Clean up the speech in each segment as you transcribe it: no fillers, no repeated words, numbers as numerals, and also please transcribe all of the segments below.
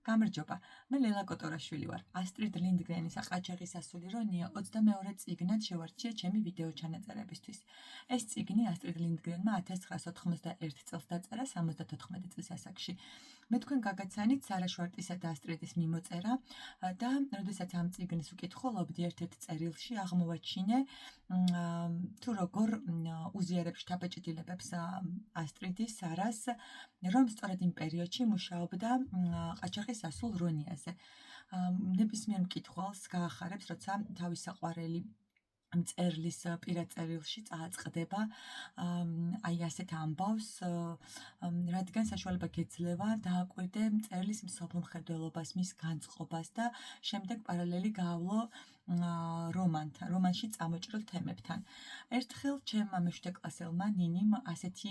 გამარჯობა, მე ლელა კოტორაშვილი ვარ. ასტრიდ ლინდგრენის ყაჩაღის ასული რონია 22 წიგნად შევარჩია ჩემი ვიდეო ჩანაწერებისთვის. ეს წიგნი ასტრიდ ლინდგრენმა 1991 წელს დაწერა 74 წლის ასაკში. მე თქვენ გაგაცანით სარა შვარტისა და ასტრიდის მიმოწერა და როდესაც ამ წიგნს ვკითხულობდი ერთ-ერთ წერილში აღმოვაჩინე თუ როგორ უზიარებს შთაბეჭდილებებს ასტრიდი სარას, რომ სწორედ იმ პერიოდში მუშაობდა ყაჩაღის ასულ რონიაზე. ნებისმიერ მკითხველს გაახარებს, როცა თავის საყვარელი მწერლის პირად წერილში წააწყდება აი ასეთ ამბავს, რადგან საშუალება გეძლევა დააკვირდე მწერლის მსოფლმხედველობას, მის განწყობას და შემდეგ პარალელი გაავლო რომანში წამოჭრილ თემებთან. ერთხელ ჩემმა მეშვიდე კლასელმა ნინიმ ასეთი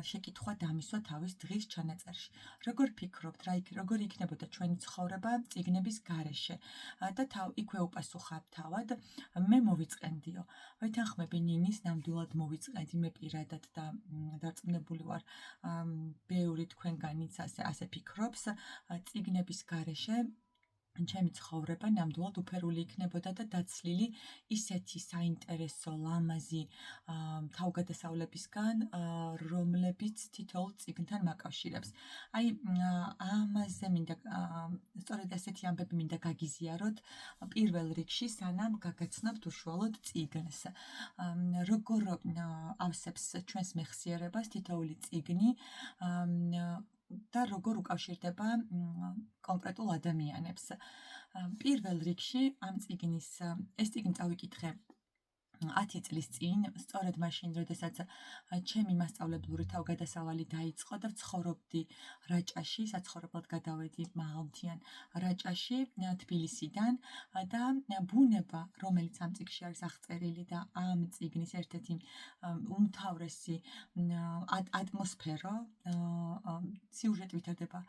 შეკითხვა დამისვა თავის დღის ჩანაწერში. როგორ ფიქრობთ, როგორ იქნებოდა ჩვენი ცხოვრება წიგნების გარეშე? და იქვე უპასუხა თავად, მე მოვიწყენდიო. ვეთანხმები ნინის ნამდვილად მოვიწყენდი მე პირადად და დარწმუნებული ვარ, ბევრი თქვენგანიც ასე ფიქრობს, წიგნების გარეშე ჩემი ცხოვრება ნამდვილად უფერული იქნებოდა და დაცლილი ისეთი საინტერესო, ლამაზი თავგადასავლებისგან, რომლებიც თითოეულ წიგნთან მაკავშირებს. აი, ამაზე მინდა, სწორედ ასეთი ამბები მინდა გაგიზიაროთ პირველ რიგში, სანამ გაგაცნობთ უშუალოდ წიგნს. როგორ ავსებს ჩვენს მეხსიერებას თითოეული წიგნი და როგორ უკავშირდება კონკრეტულ ადამიანებს. პირველ რიგში ამ წიგნის, ეს წიგნი წავიკითხე 10 წლის წინ, სწორედ მაშინ, როდესაც ჩემი მასწავლებლური თავგადასავალი დაიწყო და ვცხოვრობდი რაჭაში, საცხოვრებლად გადავედი მაღალმთიან რაჭაში, თბილისიდან და ბუნება, რომელიც ამ წიგნში არის აღწერილი და ამ წიგნის ერთ-ერთი უმთავრესი ატმოსფერო, სიუჟეტი ვითარდება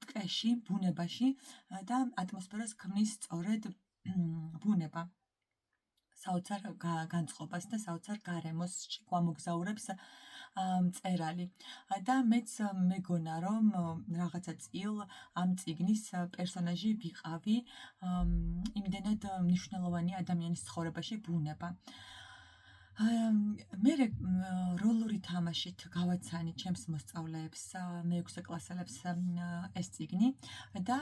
ტყეში, ბუნებაში და ატმოსფეროს ქმნის სწორედ ბუნება. საოცარ განწყობას და საოცარ გარემოს გვამოგზაურებს მწერალი. და მეც მეგონა, რომ რაღაცა წილ ამ წიგნის პერსონაჟი ვიყავი, იმდენად მნიშვნელოვანი ადამიანის ცხოვრებაში ბუნება. მე როლური თამაშით გავაცანი ჩემს მოსწავლეებს, მე-6 კლასელებს ეს წიგნი და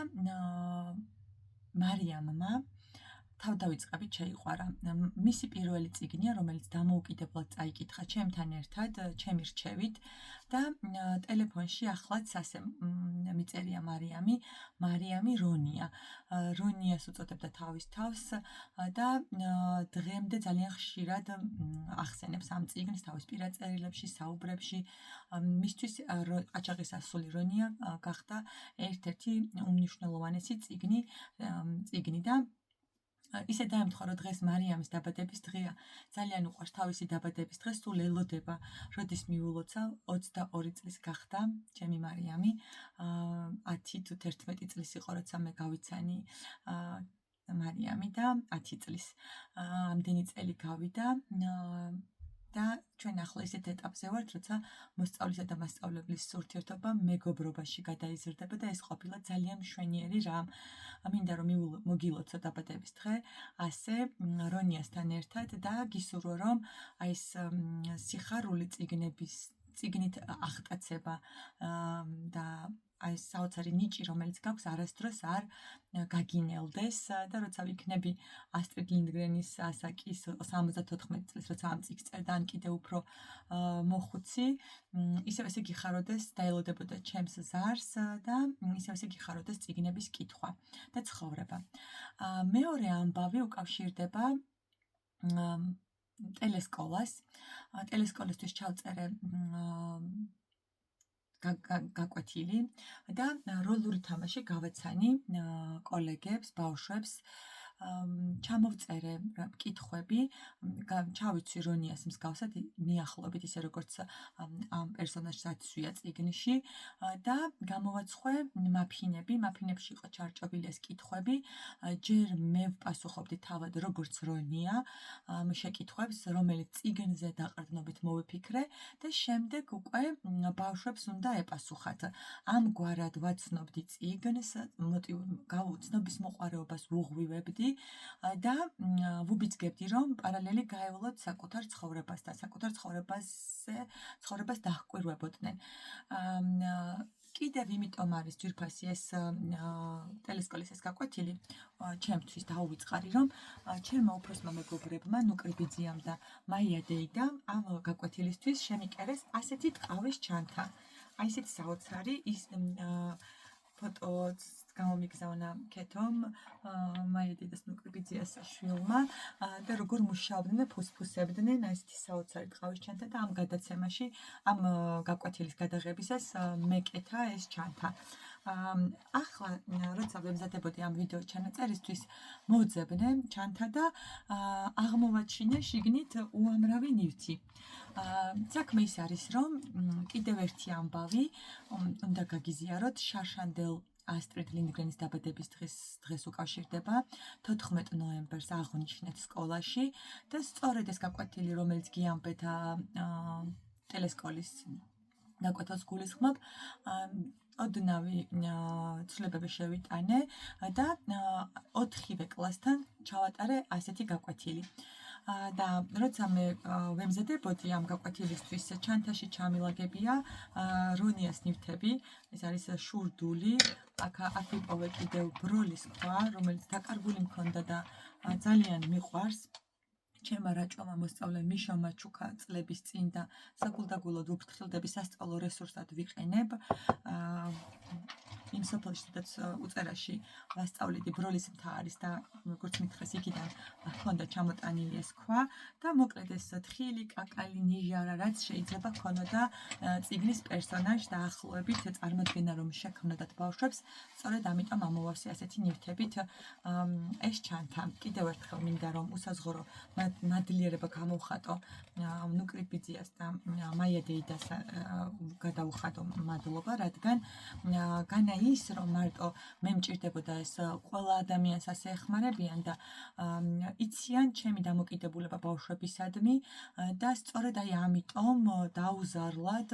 მარიამმა თავდავიწყებით შეიყვარა. მისი პირველი წიგნია, რომელიც დამოუკიდებლად წაიკითხა ჩემთან ერთად, ჩემი რჩევით და ტელეფონში ახლაც ასე მიწერია მარიამი რონია. რონიას უწოდებდა თავის თავს და დღემდე ძალიან ხშირად ახსენებს ამ წიგნს თავის პირად წერილებში, საუბრებში. მისთვის ყაჩაღის ასული რონია გახდა ერთ-ერთი უმნიშვნელოვანესი წიგნი და ისე დაემთხვა, რომ დღეს მარიამის დაბადების დღეა. ძალიან უყვარს თავისი დაბადების დღე, სულ ელოდება, როდის მიულოცა, 22 წლის გახდა ჩემი მარიამი. 10 თუ 11 წლის იყო, როცა მე გავიცანი მარიამი და 10 წლის. ამდენი წელი გავიდა და ჩვენ ახლა ისეთ ეტაპზე ვართ, როცა მოსწავლისა და მასწავლებლის ურთიერთობა მეგობრობაში გადაიზრდება და ეს ყოფილა ძალიან მშვენიერი რამ. მინდა რომ მოგილოცო დაბადების დღე, ასე რონიასთან ერთად და გისურვო, რომ აი ეს სიხარული წიგნით აღტაცება და აი ეს საოცარი ნიჭი, რომელიც გაქვს, არასდროს არ გაგინელდეს და როცა ვიქნები ასტრიდ ლინდგრენის ასაკის 74 წლის, როცა ამ წიგნს წერდა, ან კიდევ უფრო მოხუცი, ისევ ესე გიხაროდეს, დაელოდებოდა ჩემს ზარს და ისევ ესე გიხაროდეს წიგნების კითხვა და ცხოვრება. მეორე ამბავი უკავშირდება ტელესკოლას. ტელესკოლისთვის ჩავწერე გაკვეთილი და როლური თამაში გავაცანი კოლეგებს, ბავშვებს ჩამოვწერე კითხვები, ჩავიცვი რონიას მსგავსად მიახლოებით ისე როგორც ამ პერსონაჟსაც ვია წიგნში და გამოვაცხვე მაფინებში იყო ჩარჭობილი ეს კითხვები, ჯერ მე ვპასუხობდი თავად როგორც რონია შეკითხვებს, რომელიც წიგნზე დაყრდნობით მოვიფიქრე და შემდეგ უკვე ბავშვებს უნდა ეპასუხათ. ამგვარად ვაცნობდი წიგნს, ცნობის მოყვარეობას ვუღვივებდი და ვუბიძგებდი, რომ პარალელი გაევლოთ საკუთარ ცხოვრებასთან, საკუთარ ცხოვრებას დაჰკვირვებოდნენ. კიდევ იმიტომ არის ძვირფასი ეს ტელესკოლის ეს გაკვეთილი ჩემთვის დაუვიწყარი, რომ ჩემმა უფროსმა მეგობრებმა ნუკრიბიძიამ და მაია დეიდამ ამ გაკვეთილისთვის შემიკერეს ასეთი ტყავის ჩანთა. აი ესეთი საოცარი ის ფოტოც გამომიგზავნა ქეთომ მაია დეიდას ნუკრიბიძიას შვილმა და როგორ მუშაობდნენ, ფუსფუსებდნენ ესეთი საოცარი ტყავის ჩანთა და ამ გადაცემაში ამ გაკვეთილის გადაღებისას მეკეთა ეს ჩანთა. ახლა როცა ვემზადებოდი ამ ვიდეო ჩანაწერისთვის მოვძებნე ჩანთა და აღმოვაჩინე შიგნით უამრავი ნივთი. საქმე ის არის, რომ კიდევ ერთი ამბავი უნდა გაგიზიაროთ შარშანდელ ასტრიდ ლინდგრენის დაბადების დღეს უკავშირდება 14 ნოემბერს აღნიშნეთ სკოლაში და სწორედ ეს გაკვეთილი, რომელიც გიამბეთა ტელესკოლის გაკვეთილს გულისხმობ, ოდნავი ცვლილებები შევიტანე და 4-ვე კლასთან ჩავატარე ასეთი გაკვეთილი. და როცა მე ვემზადებოდი ამ გაკვეთილისთვის, ჩანთაში ჩამილაგებია რონიას ნივთები, ეს არის შურდული, აქ იპოვე კიდევ ბროლის ქვა, რომელიც დაკარგული მქონდა და ძალიან მიყვარს. ჩემმა რაჭვამა მოსწავლე მიშო მაჩუკა წლების წინ და საგულდაგულოდ ვუფრთხილდები სასწავლო რესურსად ვიყენებ. იმ სოფელში, სადაც უწერაში ვასწავლიდი, ბროლის მთა არის და როგორც მითხრეს, იქიდან ჰქონდა ჩამოტანილი ეს ქვა და მოკლედ ეს თხილი, კაკალი, ნიჟარა, რაც შეიძლება ჰქონოდა წიგნის პერსონაჟს დაახლოებით წარმოდგენა, რომ შექმნოდათ ბავშვებს, სწორედ ამიტომ ამოვავსე ასეთი ნივთებით ეს ჩანთა. კიდევ ერთხელ მინდა რომ უსაზღურო მადლიერება გამოვხატო ნუკრიბიძიას და მაია დეიდას გადავუხატო მადლობა, რადგან განა ის, რომ მარტო მე მჭირდებოდა ეს ყველა ადამიანს ასე ეხმარებიან და იციან ჩემი დამოკიდებულება ბავშვებისადმი და სწორედ აი ამიტომ დაუზარლად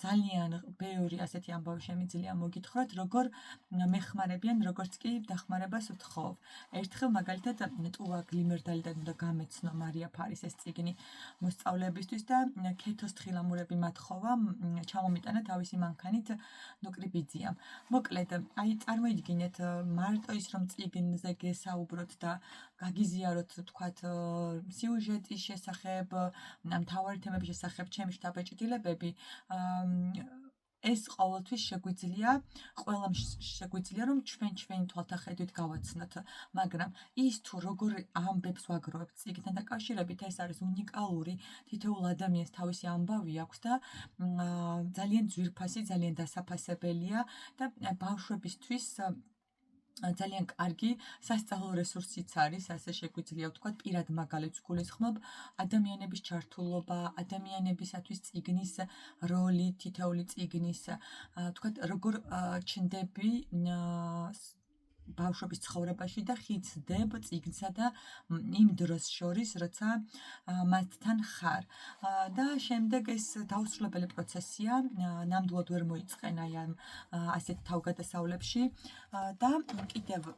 ძალიან ბევრი ასეთი ამბავი შემიძლია მოგითხრათ, როგორ მეხმარებიან, როგორც კი დახმარებას ვთხოვ. ერთხელ მაგალითად ტუვა გლიმერდალიდან უნდა გამეცნო მარია ფარის ეს წიგნი მოსწავლეებისთვის და ქეთოს თხილამურები მათხოვა ჩამომიტანა თავისი მანქანით ნუკრიბიძიამ. მოკლედ, აი წარმოიდგინეთ მარტო ის რომ წიგნზე გესაუბროთ და გაგიზიაროთ თქვათ სიუჟეტის შესახებ, მთავარი თემების შესახებ ჩემი შთაბეჭდილებები, ეს ყოველთვის შეგვიძლია, ყველამ შეგვიძლია რომ ჩვენი თვალთახედვით გავაცნოთ, მაგრამ ის თუ როგორ ამბებს ვაგროვებთ წიგნთან დაკავშირებით, ეს არის უნიკალური, თითოეულ ადამიანს თავისი ამბავი აქვს და ძალიან ძვირფასი, ძალიან დასაფასებელია და ბავშვებისთვის ძალიან კარგი სასწავლო რესურსიც არის, ასე შეგვიძლია ვთქვათ, პირად მაგალითს გულისხმობ, ადამიანების ჩართულობა, ადამიანებისათვის წიგნის როლი, თითოეული წიგნის, ვთქვათ, როგორ ჩნდები ბავშვების ცხოვრებაში და ხიცდებ წიგნსა და იმ დროს შორის, როცა მათთან ხარ. და შემდეგ ეს დაუსრულებელი პროცესია, ნამდვილად ვერ მოიწყენ აი ამ ასეთ თავგადასავლებში და კიდევ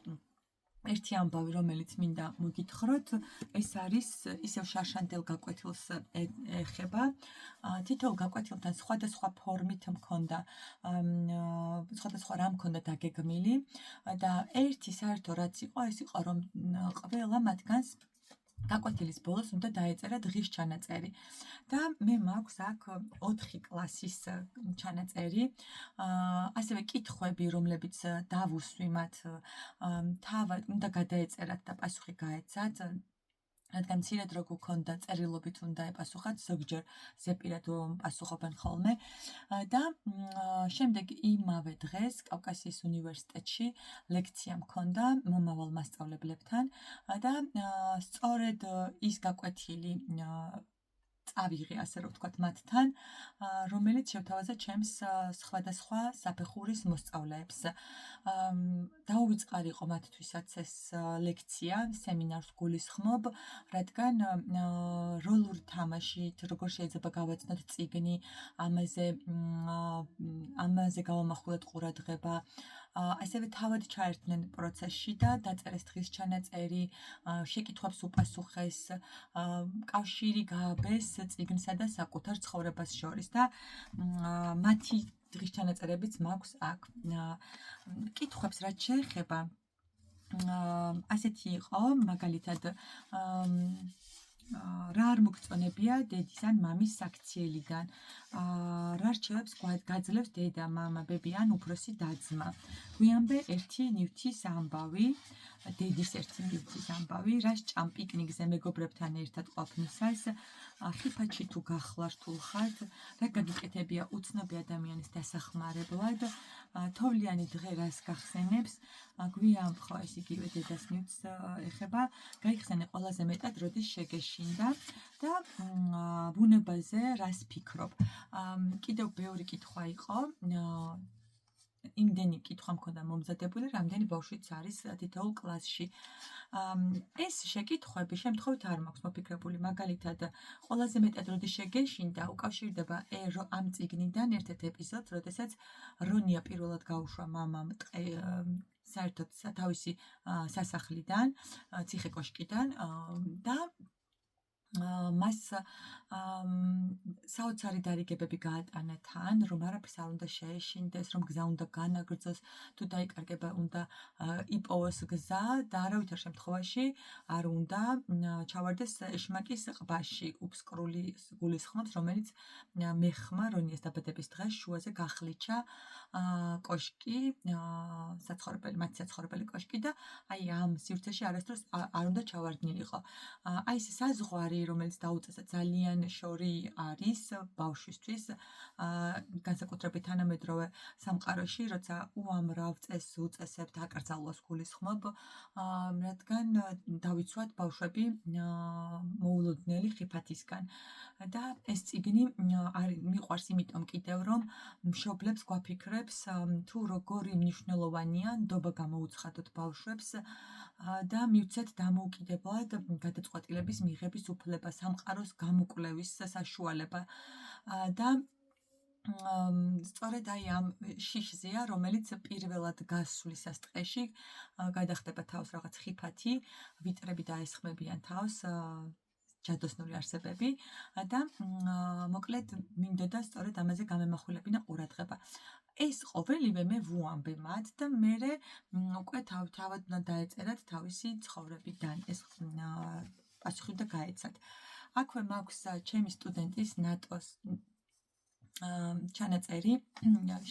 ერთი ამბავი, რომელიც მინდა მოგითხროთ, ეს არის ისევ შარშანდელ გაკვეთილს ეხება. თითოეულ გაკვეთილთან სხვადასხვა ფორმით მქონდა, სხვადასხვა რამ მქონდა დაგეგმილი და ერთი საერთო რაც იყო, ეს იყო, რომ ყველა მათგანს გაკვეთილის ბოლოს უნდა დაეწერა დღის ჩანაწერი. და მე მაქვს აქ 4 კლასის ჩანაწერი, ასევე კითხვები, რომლებიც დავუსვი მათ, თავად უნდა გადაეწერათ და პასუხი გაეცათ. რადგან მცირედ რო გქონდა წერილობით უნდა ეპასუხათ, ზოგჯერ ზეპირად პასუხობენ ხოლმე და შემდეგ იმავე დღეს კავკასიის უნივერსიტეტში ლექცია მქონდა მომავალ მასწავლებლებთან და სწორედ ის გაკვეთილი წავიღე, ასე რომ ვთქვათ, მათთან, რომელიც შევთავაზა ჩემს სხვადასხვა საფეხურის მოსწავლეებს. დაუვიწყარი იყო მათთვისაც ეს ლექცია, სემინარს გულისხმობ, რადგან როლური თამაშით, როგორ შეიძლება გავაცნოთ წიგნი, ამაზე გავამახვილოთ ყურადღება, ასევე თავად ჩაერთნენ პროცესში და დაწერეს დღის ჩანაწერი, შეკითხვებს უპასუხეს, კავშირი გააბეს წიგნსა და საკუთარ ცხოვრებას შორის და მათი დღის ჩანაწერებიც მაქვს აქ. კითხვებს რაც შეეხება, ასეთი იყო, მაგალითად, რა არ მოგწონებია დედის ან მამის საქციელიდან, რა რჩევებს გაძლევს დედა, მამა, ბები ან უფროსი და-ძმა. გვიანბე ერთი ნივთის ამბავი, დედის ერთი ნივთის ამბავი, რა სჭამ პიკნიკზე მეგობრებთან ერთად ყოფნისას, ხიფათში თუ გახლართულ ხართ, რა გაგიკეთებია უცნობი ადამიანის დასახმარებლად, თოვლიანი დღე რას გახსენებს, გვიან ხო ეს იგივე დედას ნივთს ეხება, გაიხსენე ყველაზე მეტად როდის შეგეშინდა და ბუნებაზე რას ფიქრობ. კიდევ ბევრი კითხვა იყო, იმდენი კითხვა მქონდა მომზადებული, რამდენი ბავშვიც არის თითოეულ კლასში. ეს შეკითხვები შემთხვევით არ მაქვს მოფიქრებული, მაგალითად, ყველაზე მეტად როდის შეგეშინდა, უკავშირდება ამ წიგნიდან ერთ-ერთ ეპიზოდს, როდესაც რონია პირველად გაუშვა მამამ საერთოდ თავისი სასახლიდან, ციხე-კოშკიდან და მას საოცარი დარიგებები გაატანა თან, რომ არაფერს არ უნდა შეეშინდეს, რომ გზა უნდა განაგრძოს, თუ დაიკარგება უნდა იპოვოს გზა და არავითარ შემთხვევაში არ უნდა ჩავარდეს ეშმაკის ყბაში. უფსკრული გულისხმობს, რომელიც მეხმა რონიას დაბადების დღეს შუაზე გახლიჩა კოშკი, მათი საცხოვრებელი კოშკი და აი ამ სივრცეში არასდროს არ უნდა ჩავარდნილიყო. აი ეს საზღვარი, რომელიც დაუწესა ძალიან შორი არის ბავშვისთვის, განსაკუთრებით თანამედროვე სამყაროში, როცა უამრავ წესს უწესებთ აკრძალვას გულისხმობ, რადგან დავიცვათ ბავშვები მოულოდნელი ხიფათისგან. და ეს წიგნი მიყვარს იმიტომ კიდევ, რომ მშობლებს გვაფიქრებს, თუ როგორი მნიშვნელოვანია ნდობა გამოუცხადოთ ბავშვებს და მივცეთ დამოუკიდებლად გადაწყვეტილების მიღების უფლება, სამყაროს გამოკვლევის საშუალება და სწორედ აი ამ შიშზეა, რომელიც პირველად გასვლისას ტყეში გადახდება თავს რაღაც ხიფათი, ვიტრები დაესხმებიან თავს ჯადოსნური არსებები და მოკლედ მინდოდა სწორედ ამაზე გამემახვილებინა ყურადღება. ეს ყოველივე მე ვუამბე მათ და მერე უკვე თავად უნდა დაეწერათ თავისი ცხოვრებიდან ეს პასუხი უნდა გაეცათ. აქვე მაქვს ჩემი სტუდენტის ნატოს ჩანაწერი,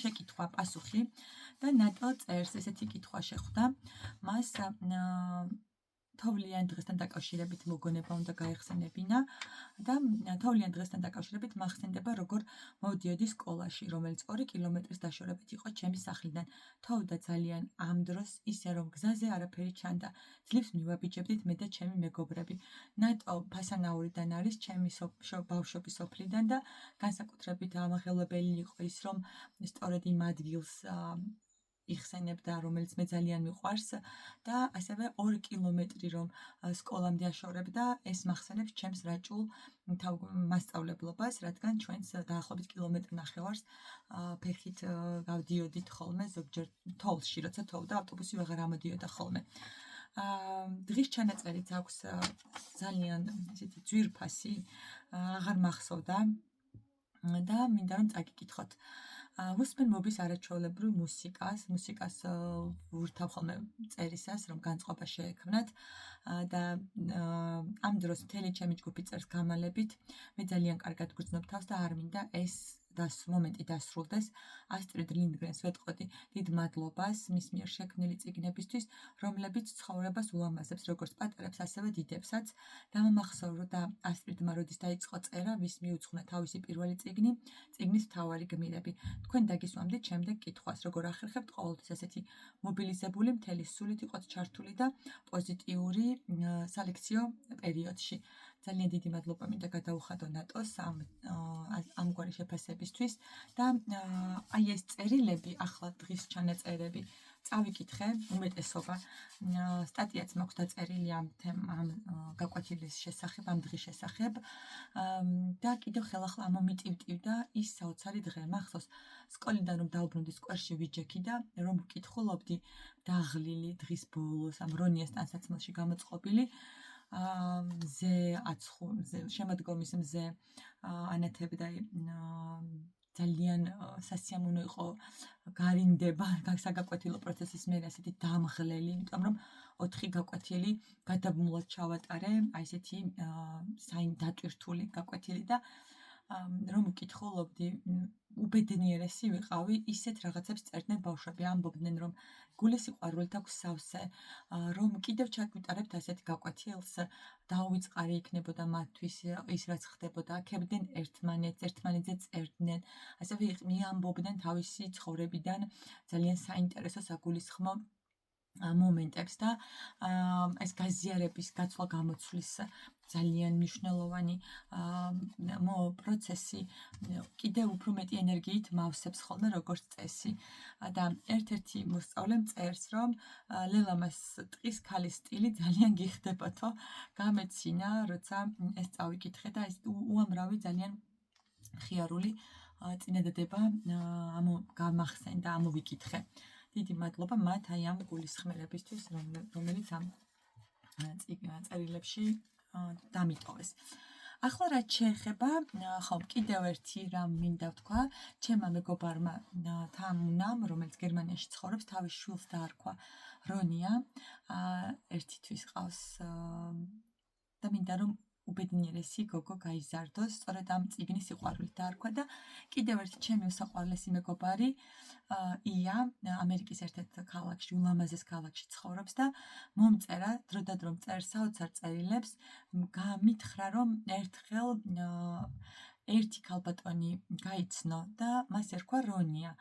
შეკითხვა პასუხი და ნატო წერს ესეთი კითხვა შეხვდა მას თოვლიან დღესთან დაკავშირებით მოგონება უნდა გაეხსენებინა და თოვლიან დღესთან დაკავშირებით მახსენდება, როგორ მოვდიოდი სკოლაში, რომელიც 2 კილომეტრის დაშორებით იყო ჩემი სახლიდან. თოვდა ძალიან ამ დროს, ისე რომ გზაზე არაფერი ჩანდა. ძლივს მივაბიჯებდით მე და ჩემი მეგობრები. ნატო ფასანაურიდან არის ჩემი ბავშვობის სოფლიდან და განსაკუთრებით ამაღელვებელი იყო ის, რომ სწორედ იმ ადგილს იხსენებდა, რომელიც მე ძალიან მიყვარს და ასევე 2 კილომეტრი რომ სკოლამდე აშორებდა, ეს მახსენებს ჩემს რაჭულ მასწავლებლობას, რადგან ჩვენს დაახლოებით კილომეტრი ნახევარს ფეხით გავდიოდით ხოლმე, ზოგჯერ თოვლში, როცა თოვდა, ავტობუსი ვეღარ ამოდიოდა ხოლმე. დღის ჩანაწერიც აქვს ძალიან ისეთი ძვირფასი, აღარ მახსოვდა და მინდა რომ წაგიკითხოთ. ვუსმენ მობის არაჩვეულებრივ მუსიკას ვურთავ ხოლმე წერისას, რომ განწყობა შეექმნათ და ამ დროს მთელი ჩემი ჯგუფი წერს გამალებით. მე ძალიან კარგად გრძნობ თავს და არ მინდა ეს მომენტი დასრულდეს. ასტრიდ ლინდგრენს ვეტყოდი დიდ მადლობას მის მიერ შექმნილი წიგნებისთვის, რომლებიც ცხოვრებას ულამაზებს როგორც პატარებს, ასევე დიდებსაც. დამამახსოვრდა და ასტრიდმა როდის დაიწყო წერა, ვის მიუძღვნა თავისი პირველი წიგნი, წიგნის მთავარი გმირები. თქვენ დაგისვამდით შემდეგ კითხვას, როგორ ახერხებთ ყოველთვის ასეთი მობილიზებული, მთელი სულით იყოთ ჩართული და პოზიტიური სალექციო პერიოდში. ძალიან დიდი მადლობა მინდა გადაუხადო ნატოს ამგვარი შეფასებისთვის და აი ეს წერილები, ახლა დღის ჩანაწერები წავიკითხე, უმეტესობა სტატიაც მაქვს დაწერილი ამ გაკვეთილის შესახებ, ამ დღის შესახებ და კიდევ ხელახლა ამომიტივტივდა ის საოცარი დღე. მახსოვს სკოლიდან რომ დავბრუნდი სკვერში ვიჯექი და რომ ვკითხულობდი დაღლილი დღის ბოლოს ამ რონიას ტანსაცმელში გამოწყობილი მზე შემოდგომის მზე ანათებდა ძალიან სასიამოვნო იყო გარინდება საგაკვეთილო პროცესის მერე ასეთი დამღლელი, იმიტომ რომ 4 გაკვეთილი გადაბმულად ჩავატარე, აი ესეთი დატვირთული გაკვეთილი და რომ ვკითხულობდი, უბედნიერესი ვიყავი, ისეთ რაღაცებს წერდნენ ბავშვები, ამბობდნენ რომ გულის სიყვარულით აქვს სავსე, რომ კიდევ ჩაგვიტარებთ ასეთ გაკვეთილს, დაუვიწყარი იქნებოდა მათთვის ის რაც ხდებოდა, აქებდნენ ერთმანეთზე წერდნენ, ასევე მიამბობდნენ თავისი ცხოვრებიდან ძალიან საინტერესო საგულისხმო მომენტებს და ეს გაზიარების გაცვლა გამოცვლის ძალიან მნიშვნელოვანი პროცესი კიდევ უფრო მეტი ენერგიით მავსებს ხოლმე როგორც წესი და ერთ-ერთი მოსწავლემ წერს რომ ლელამას ტყის ქალის სტილი ძალიან გიხდებათო გამეცინა როცა ეს წავიკითხე და ეს უამრავი ძალიან ხიარული წინადადება გამახსენდა ამოვიკითხე. დიდი მადლობა მათ აი ამ გულისხმელებისთვის, რომელიც ამ წერილებში დამიტოვეს. ახლა რაც შეეხება, ხომ კიდევ ერთი რამ მინდა ვთქვა, ჩემმა მეგობარმა თამუნამ, რომელიც გერმანიაში ცხოვრობს, თავის შვილს დაარქვა რონია, ერთი თვის ყავს და მინდა რომ უბედნიერესი გოგო გაიზარდოს, სწორედ ამ წიგნის სიყვარულით დაარქვა და კიდევ ერთი ჩემი უსაყვარლესი მეგობარი ია ამერიკის ერთ-ერთ ქალაქში, ულამაზეს ქალაქში ცხოვრობს და მომწერა დროდადრო წერს საოცარ წერილებს, გამითხრა რომ ერთხელ ერთი ქალბატონი გაიცნო და მას ერქვა რონია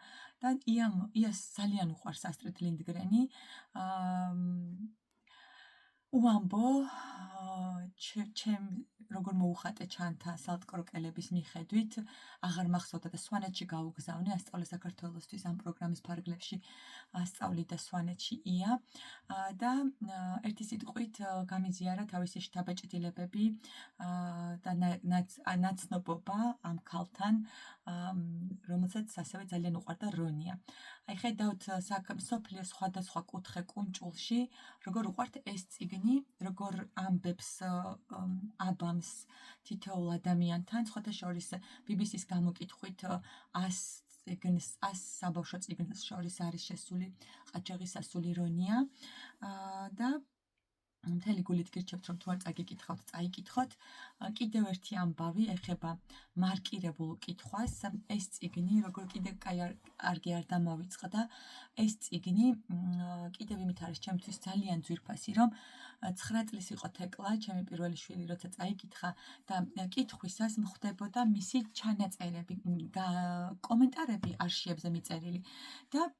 და იას ძალიან უყვარს ასტრიდ ლინდგრენი უამბო ჩემ როგორ მოუხატე ჩანთა სალტკროკელების მიხედვით აღარ მახსოვდა და სვანეთში გაუგზავნე ასწავლე საქართველოსთვის ამ პროგრამის ფარგლებში ასწავლიდა სვანეთში ია და ერთი სიტყვით გამიზიარა თავისი შთაბეჭდილებები და ნაცნობობა ამ ქალთან რომელსაც ასევე ძალიან უყვარდა რონია. აი ხედავთ მსოფლიოს სხვადასხვა კუთხე კუნჭულში როგორ უყვართ ეს წიგნი, როგორ ამბებს აბამს თითოეულ ადამიანთან, სხვათა შორის BBC-ს გამოკითხვით 100 საბავშვო წიგნს შორის არის შესული ყაჩაღის ასული რონია და მთელი გულით გირჩევთ რომ თუ არ წაგიკითხავთ, წაიკითხოთ. კიდევ ერთი ამბავი ეხება მარკირებულ კითხვას. ეს წიგნი როგორ კიდევ კარგი არ დამავიწყდა, ეს წიგნი კიდევ იმით არის ჩემთვის ძალიან ძვირფასი, რომ 9 წლის იყო თეკლა, ჩემი პირველი შვილი, როცა წაიკითხა და კითხვისას მხვდებოდა მისი ჩანაწერები, კომენტარები არშიებზე მიწერილი და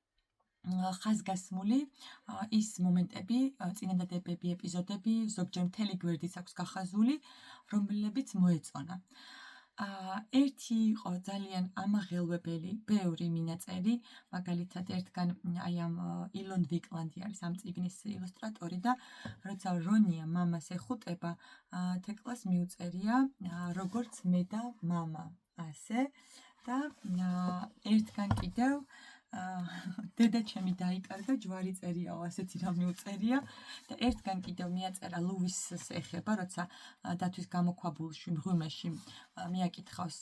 ხაზგასმული ის მომენტები, წინადადებები, ეპიზოდები, ზოგჯერ მთელი გვერდიც აქვს გახაზული, რომლებიც მოეწონა. ერთი იყო ძალიან ამაღელვებელი, ბევრი მინაწერი, მაგალითად ერთგან აი ამ ილონ ვიკლანდი არის ამ წიგნის ილუსტრატორი და როცა რონია მამას ეხუტება, თეკლას მიუწერია როგორც მე და მამა, ასე და ერთგან კიდევ დედა ჩემი დაიკარგა, ჯვარი წერიაო, ასეთი რამ მიუწერია და ერთგან კიდევ მიაწერა ლუისს ეხება, როცა დათვის გამოქვაბულში მღვიმეში მიაკითხავს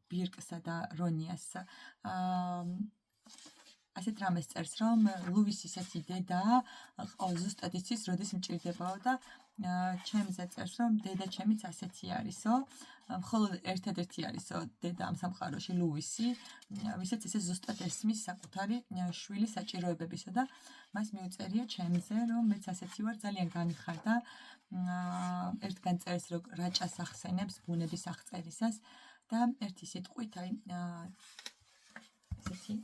ბირკსა და რონიას ასეთ რამეს წერს, რომ ლუვის ისეთი დედაა, ზუსტად იცის, როდის მჭირდებაო და ჩემზე წერს, რომ დედა ჩემიც ასეთი არისო, მხოლოდ ერთადერთი არისო დედა ამ სამყაროში ლუისი, ვისაც ესე ზუსტად ესმის საკუთარი შვილის საჭიროებებისა და მას მიუწერია ჩემზე, რომ მეც ასეთი ვარ, ძალიან განიხარდა. ერთგან წერს, რომ რაჭას ახსენებს ბუნების აღწერისას და ერთი სიტყვით, აი ესეთი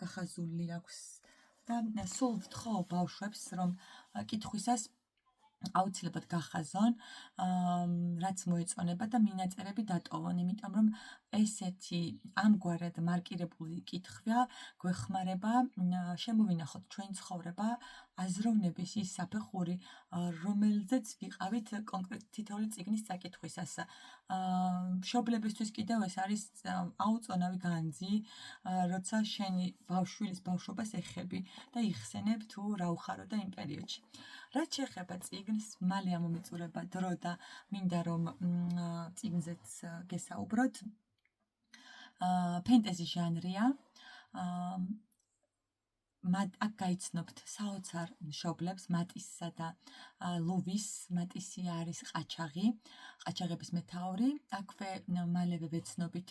გახაზული აქვს და სულ ვთხოვ ბავშვებს, რომ კითხვისას აუცილებლად გახაზონ, რაც მოეწონება და მინაწერები დატოვონ, იმიტომ რომ ესეთი ამგვარად მარკირებული კითხვა გვეხმარება შემოვინახოთ ჩვენი ცხოვრება აზროვნების ის საფეხური, რომელზეც ვიყავით კონკრეტ თითოეული წიგნის წაკითხვისას. მშობლებისთვის კიდევ ეს არის აუწონავი განძი, როცა შენი შვილის ბავშვობას ეხები და იხსენებ თუ რა უხარო და იმ პერიოდში. რაც შეეხება წიგნს, მალე ამომიწურება დრო და მინდა რომ წიგნზეც გესაუბროთ. ფენტეზი ჟანრია. აქ გაიცნობთ საოცარ მშობლებს, მატისსა და ლუვის. მატისი არის ყაჩაღი, ყაჩაღების მეთაური. აქვე მალევე ვეცნობით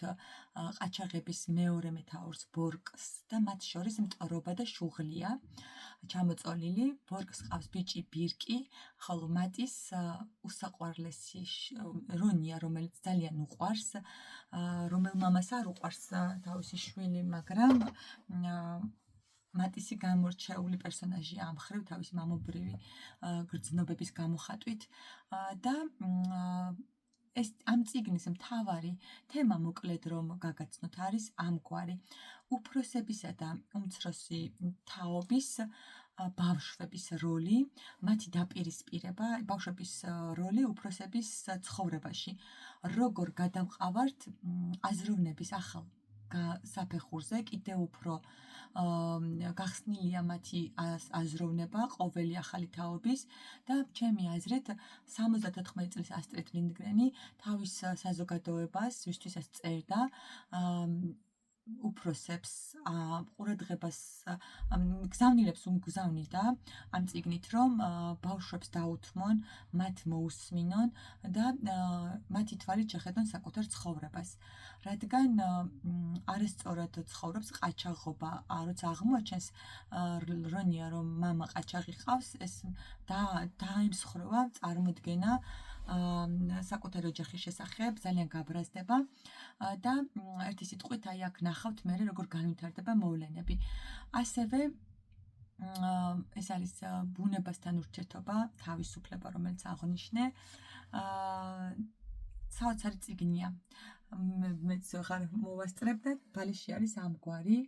ყაჩაღების მეორე მეთაურს ბორკს და მათ შორის მტვრობა და შუღლია ჩამოწოლილი. ბორკს ყავს ბიჭი ბირკი, ხოლო მატის უსაყვარლესი რონია, რომელიც ძალიან უყვარს, რომელ მამას არ უყვარს თავისი შვილი, მაგრამ მატისი გამორჩეული პერსონაჟია ამ მხრივ თავისი მამობრივი გრძნობების გამოხატვით და ეს ამ წიგნის მთავარი თემა მოკლედ რომ გაგაცნოთ არის ამგვარი უფროსებისა და უმცროსი თაობის ბავშვების როლი, მათი დაპირისპირება, ბავშვების როლი უფროსების ცხოვრებაში. როგორ გადამყავართ აზროვნების ახალ საფეხურზე, კიდევ უფრო გახსნილია მათი აზროვნება ყოველი ახალი თაობის და ჩემი აზრით 74 წლის ასტრიდ ლინდგრენი თავის საზოგადოებას, ვისთვისაც წერდა, უფროსებს ყურადღებას გზავნილებს უმგზავნიდა ამ წიგნით, რომ ბავშვებს დაუთმონ, მათ მოусმინონ და მათი თვალით შეხედონ საკუთარ ცხოვრებას. რადგან არასწორად ცხოვრობს ყაჩაღობა, როცა აღმოაჩენს რონია, რომ მამა ყაჩაღი ყავს, ეს დაემსხროვა წარმოდგენა საკუთარი ოჯახის შესახებ, ძალიან გაბრაზდება და ერთი სიტყვით აი აქ ნახავთ მე როგორ განვითარდება მოვლენები. ასევე ეს არის ბუნებასთან ურთიერთობა, თავისუფლება, რომელიც აღნიშნე. საოცარი წიგნია. მეც ვეღარ მოვასწრებ და ბალიში არის ამგვარი.